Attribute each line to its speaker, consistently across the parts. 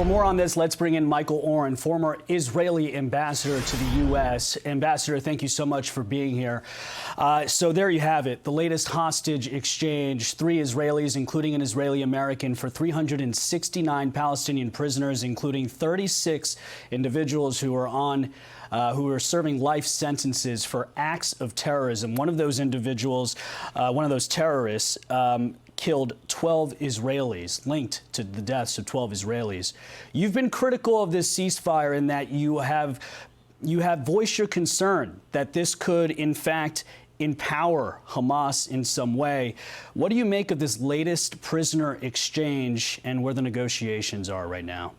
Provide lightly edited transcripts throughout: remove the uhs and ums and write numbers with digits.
Speaker 1: For more on this, let's bring in Michael Oren, former Israeli ambassador to the U.S. Ambassador, thank you so much for being here. So there you have it, the latest hostage exchange. 3 Israelis, including an Israeli-American, for 369 Palestinian prisoners, including 36 individuals who are serving life sentences for acts of terrorism. One of those individuals, one of those terrorists, killed 12 Israelis, linked to the deaths of 12 Israelis. You've been critical of this ceasefire in that you have voiced your concern that this could, in fact, empower Hamas in some way. What do you make of this latest prisoner exchange and where the negotiations are right now?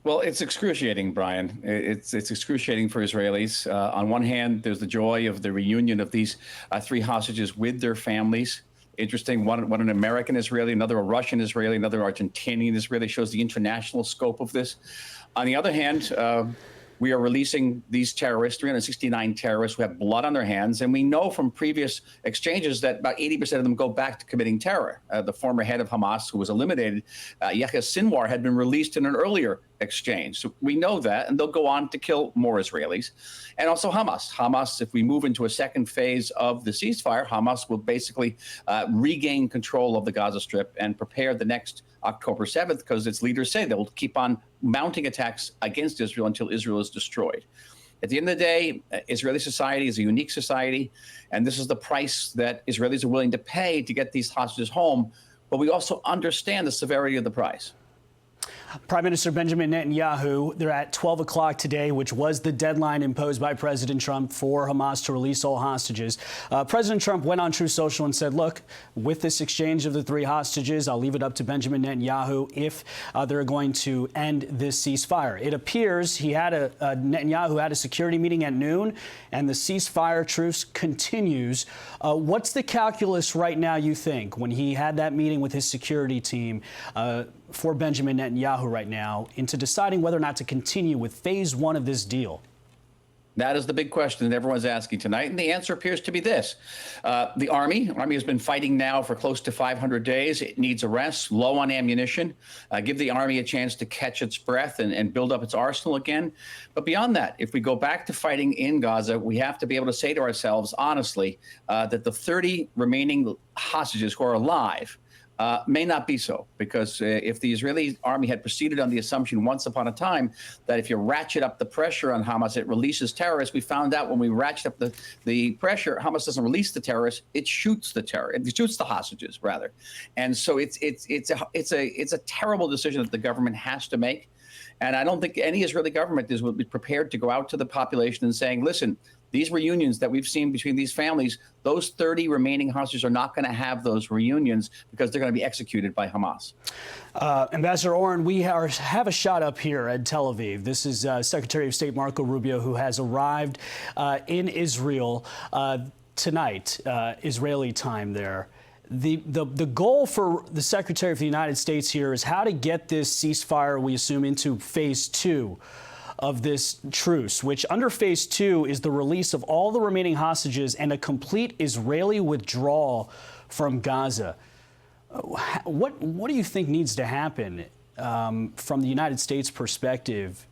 Speaker 2: Well, it's excruciating, Brian. It's excruciating for Israelis. On one hand, there's the joy of the reunion of these 3 hostages with their families. Interesting, one an American Israeli, another a Russian Israeli, another Argentinian Israeli. Shows the international scope of this. On the other hand, we are releasing these terrorists, 369 terrorists who have blood on their hands. And we know from previous exchanges that about 80% of them go back to committing terror. The former head of Hamas, who was eliminated, Yahya Sinwar, had been released in an earlier exchange. So we know that, and they'll go on to kill more Israelis. And also Hamas. Hamas, if we move into a second phase of the ceasefire, Hamas will basically regain control of the Gaza Strip and prepare the next October 7th, because its leaders say they'll keep on mounting attacks against Israel until Israel is destroyed. At the end of the day, Israeli society is a unique society, and this is the price that Israelis are willing to pay to get these hostages home. But we also understand the severity of the price.
Speaker 1: Prime Minister Benjamin Netanyahu, they're at 12 o'clock today, which was the deadline imposed by President Trump for Hamas to release all hostages. President Trump went on Truth Social and said, look, with this exchange of the 3 hostages, I'll leave it up to Benjamin Netanyahu if they're going to end this ceasefire. It appears Netanyahu had a security meeting at noon, and the ceasefire truce continues. What's the calculus right now, you think, when he had that meeting with his security team for Benjamin Netanyahu right now into deciding whether or not to continue with phase 1 of this deal?
Speaker 2: That is the big question that everyone's asking tonight, and the answer appears to be this. The Army has been fighting now for close to 500 days. It needs a rest, low on ammunition. Give the Army a chance to catch its breath and build up its arsenal again. But beyond that, if we go back to fighting in Gaza, we have to be able to say to ourselves, honestly, that the 30 remaining hostages who are alive may not be so, because if the Israeli army had proceeded on the assumption once upon a time that if you ratchet up the pressure on Hamas, it releases terrorists, we found out when we ratchet up the pressure, Hamas doesn't release the terrorists, it shoots the it shoots the hostages rather. And so it's a terrible decision that the government has to make. And I don't think any Israeli government will be prepared to go out to the population and saying, listen, these reunions that we've seen between these families, those 30 remaining hostages are not going to have those reunions because they're going to be executed by Hamas.
Speaker 1: Ambassador Oren, we have a shot up here at Tel Aviv. This is Secretary of State Marco Rubio, who has arrived in Israel tonight, Israeli time there. The goal for the Secretary of the United States here is how to get this ceasefire, we assume, into phase 2 of this truce, which under phase 2 is the release of all the remaining hostages and a complete Israeli withdrawal from Gaza. What do you think needs to happen from the United States perspective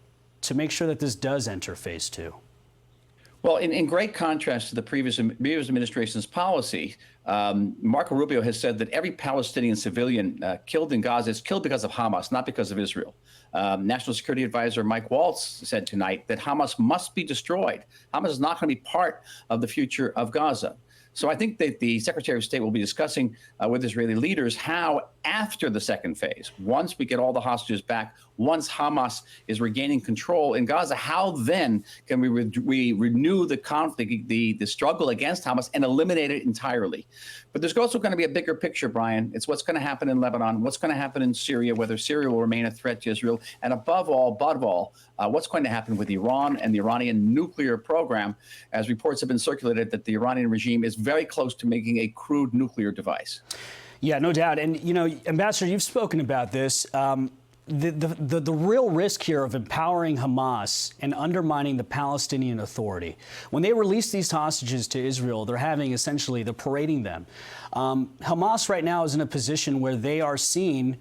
Speaker 1: to make sure that this does enter phase 2?
Speaker 2: Well, in great contrast to the previous administration's policy, Marco Rubio has said that every Palestinian civilian killed in Gaza is killed because of Hamas, not because of Israel. National Security Advisor Mike Waltz said tonight that Hamas must be destroyed. Hamas is not going to be part of the future of Gaza. So I think that the Secretary of State will be discussing with Israeli leaders how, after the second phase, once we get all the hostages back, once Hamas is regaining control in Gaza, how then can we renew the conflict, the struggle against Hamas, and eliminate it entirely? But there's also going to be a bigger picture, Brian. It's what's going to happen in Lebanon, what's going to happen in Syria, whether Syria will remain a threat to Israel, and above all, what's going to happen with Iran and the Iranian nuclear program, as reports have been circulated that the Iranian regime is very close to making a crude nuclear device. Yeah,
Speaker 1: no doubt. And, you know, Ambassador, you've spoken about this. The real risk here of empowering Hamas and undermining the Palestinian Authority. When they release these hostages to Israel, they're parading them. Hamas right now is in a position where they are seen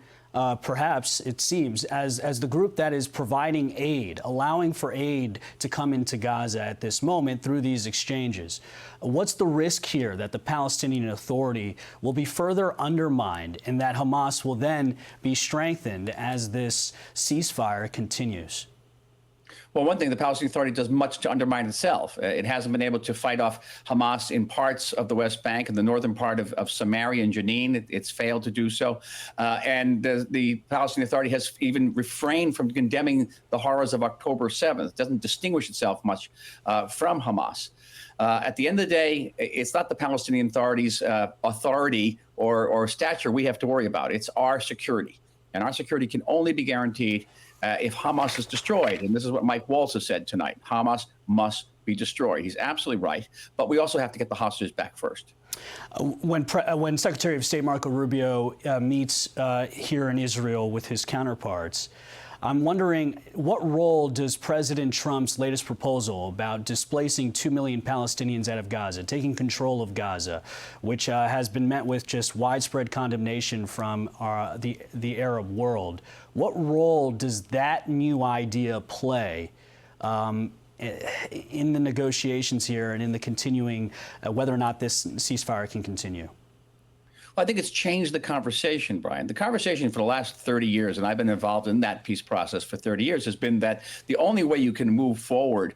Speaker 1: perhaps it seems, as the group that is providing aid, allowing for aid to come into Gaza at this moment through these exchanges. What's the risk here that the Palestinian Authority will be further undermined and that Hamas will then be strengthened as this ceasefire continues?
Speaker 2: Well, one thing, the Palestinian Authority does much to undermine itself. It hasn't been able to fight off Hamas in parts of the West Bank and the northern part of Samaria and Jenin. It's failed to do so. And the Palestinian Authority has even refrained from condemning the horrors of October 7th. It doesn't distinguish itself much from Hamas. At the end of the day, it's not the Palestinian Authority's authority or stature we have to worry about. It's our security. And our security can only be guaranteed if Hamas is destroyed. And this is what Mike Waltz has said tonight. Hamas must be destroyed. He's absolutely right. But we also have to get the hostages back first.
Speaker 1: When Secretary of State Marco Rubio meets here in Israel with his counterparts, I'm wondering, what role does President Trump's latest proposal about displacing 2 million Palestinians out of Gaza, taking control of Gaza, which has been met with just widespread condemnation from the Arab world, what role does that new idea play in the negotiations here and in the continuing whether or not this ceasefire can continue?
Speaker 2: Well, I think it's changed the conversation, Brian. The conversation for the last 30 years, and I've been involved in that peace process for 30 years, has been that the only way you can move forward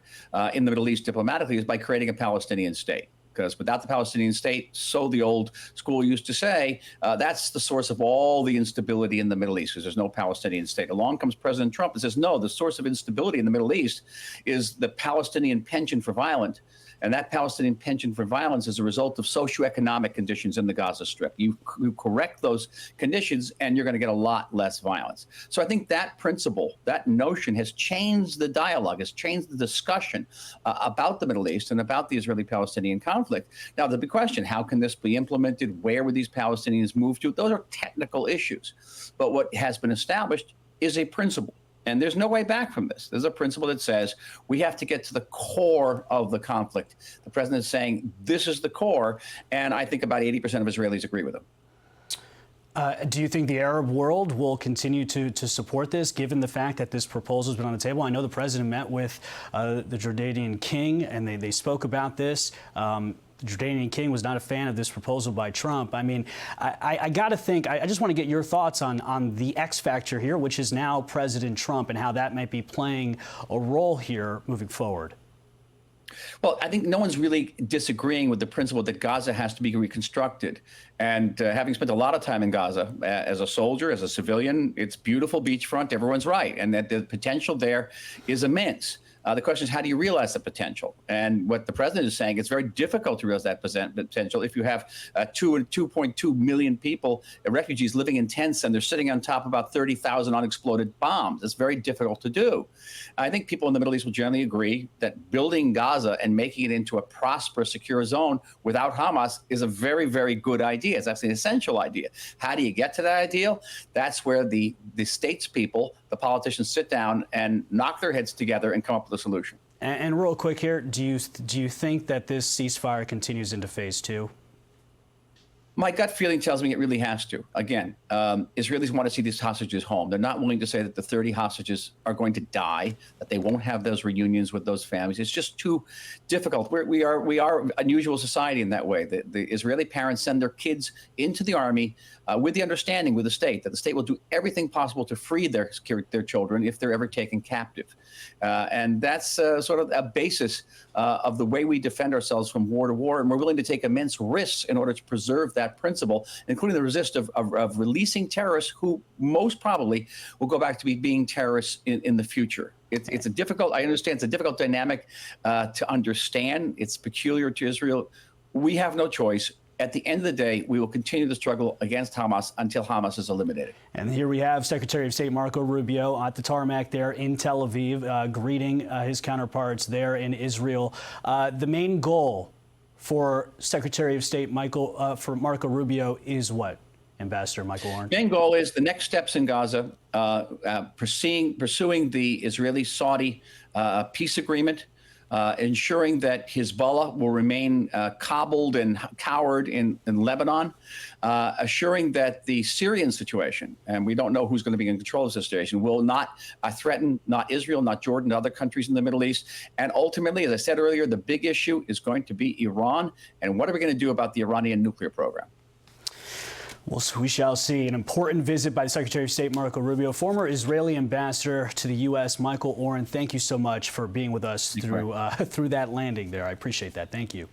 Speaker 2: in the Middle East diplomatically is by creating a Palestinian state. Because without the Palestinian state, so the old school used to say, that's the source of all the instability in the Middle East, because there's no Palestinian state. Along comes President Trump and says, no, the source of instability in the Middle East is the Palestinian penchant for violence. And that Palestinian penchant for violence is a result of socioeconomic conditions in the Gaza Strip. You correct those conditions, and you're going to get a lot less violence. So I think that principle, that notion has changed the dialogue, has changed the discussion about the Middle East and about the Israeli-Palestinian conflict. Now, the big question, how can this be implemented? Where would these Palestinians move to? Those are technical issues. But what has been established is a principle. And there's no way back from this. There's a principle that says we have to get to the core of the conflict. The president is saying this is the core, and I think about 80% of Israelis agree with him.
Speaker 1: Do you think the Arab world will continue to support this, given the fact that this proposal has been on the table? I know the president met with the Jordanian king, and they spoke about this. The Jordanian king was not a fan of this proposal by Trump. I mean, I got to think, I just want to get your thoughts on the X factor here, which is now President Trump, and how that might be playing a role here moving forward.
Speaker 2: Well, I think no one's really disagreeing with the principle that Gaza has to be reconstructed. And having spent a lot of time in Gaza as a soldier, as a civilian, it's beautiful beachfront, everyone's right. And that the potential there is immense. The question is, how do you realize the potential? And what the president is saying, it's very difficult to realize that potential if you have 2.2 million people, refugees living in tents, and they're sitting on top of about 30,000 unexploded bombs. It's very difficult to do. I think people in the Middle East will generally agree that building Gaza and making it into a prosperous, secure zone without Hamas is a very, very good idea. It's actually an essential idea. How do you get to that ideal? That's where the statespeople, the politicians, sit down and knock their heads together and come up with a solution.
Speaker 1: And real quick here, do you think that this ceasefire continues into phase 2?
Speaker 2: My gut feeling tells me it really has to. Again, Israelis want to see these hostages home. They're not willing to say that the 30 hostages are going to die, that they won't have those reunions with those families. It's just too difficult. We are an unusual society in that way. The Israeli parents send their kids into the army with the understanding with the state that the state will do everything possible to free their children if they're ever taken captive. And that's sort of a basis of the way we defend ourselves from war to war. And we're willing to take immense risks in order to preserve that principle, including the resist of releasing terrorists who most probably will go back to being terrorists in the future. It's a difficult, I understand it's a difficult dynamic to understand. It's peculiar to Israel. We have no choice. At the end of the day, we will continue the struggle against Hamas until Hamas is eliminated.
Speaker 1: And here we have Secretary of State Marco Rubio at the tarmac there in Tel Aviv, greeting his counterparts there in Israel. The main goal for Secretary of State Marco Rubio is what, Ambassador Michael Oren?
Speaker 2: Main goal is the next steps in Gaza, pursuing the Israeli-Saudi peace agreement, ensuring that Hezbollah will remain cobbled and cowered in Lebanon, assuring that the Syrian situation, and we don't know who's going to be in control of the situation, will not threaten not Israel, not Jordan, other countries in the Middle East. And ultimately, as I said earlier, the big issue is going to be Iran. And what are we going to do about the Iranian nuclear program?
Speaker 1: Well, we shall see. An important visit by the Secretary of State, Marco Rubio. Former Israeli ambassador to the U.S., Michael Oren, thank you so much for being with us through that landing there. I appreciate that. Thank you.